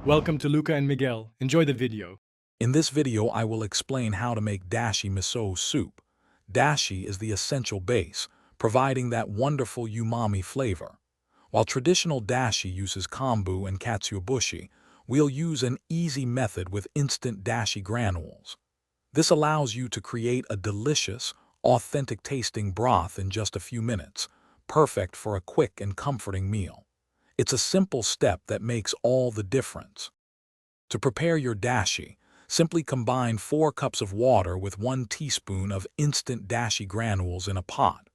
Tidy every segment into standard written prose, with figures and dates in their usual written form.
Welcome to Luca and Miguel. Enjoy the video. In this video, I will explain how to make dashi miso soup. Dashi is the essential base, providing that wonderful umami flavor. While traditional dashi uses kombu and katsuobushi, we'll use an easy method with instant dashi granules. This allows you to create a delicious, authentic-tasting broth in just a few minutes, perfect for a quick and comforting meal. It's a simple step that makes all the difference. To prepare your dashi, simply combine 4 cups of water with 1 teaspoon of instant dashi granules in a pot.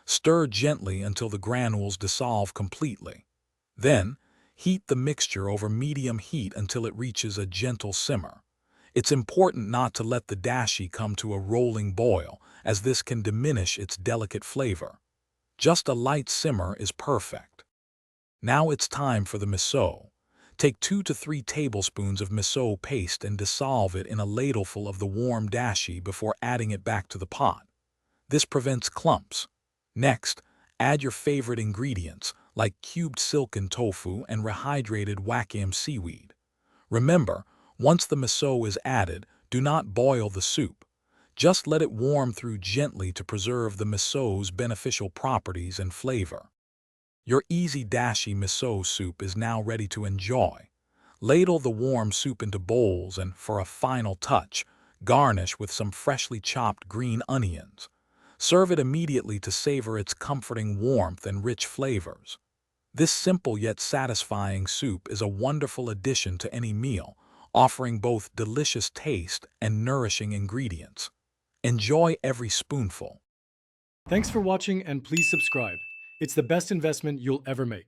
Stir gently until the granules dissolve completely. Then, heat the mixture over medium heat until it reaches a gentle simmer. It's important not to let the dashi come to a rolling boil, as this can diminish its delicate flavor. Just a light simmer is perfect. Now it's time for the miso. Take 2 to 3 tablespoons of miso paste and dissolve it in a ladleful of the warm dashi before adding it back to the pot. This prevents clumps. Next, add your favorite ingredients like cubed silken tofu and rehydrated wakame seaweed. Remember, once the miso is added, do not boil the soup. Just let it warm through gently to preserve the miso's beneficial properties and flavor. Your easy dashi miso soup is now ready to enjoy. Ladle the warm soup into bowls and, for a final touch, garnish with some freshly chopped green onions. Serve it immediately to savor its comforting warmth and rich flavors. This simple yet satisfying soup is a wonderful addition to any meal, offering both delicious taste and nourishing ingredients. Enjoy every spoonful. Thanks for watching and please subscribe. It's the best investment you'll ever make.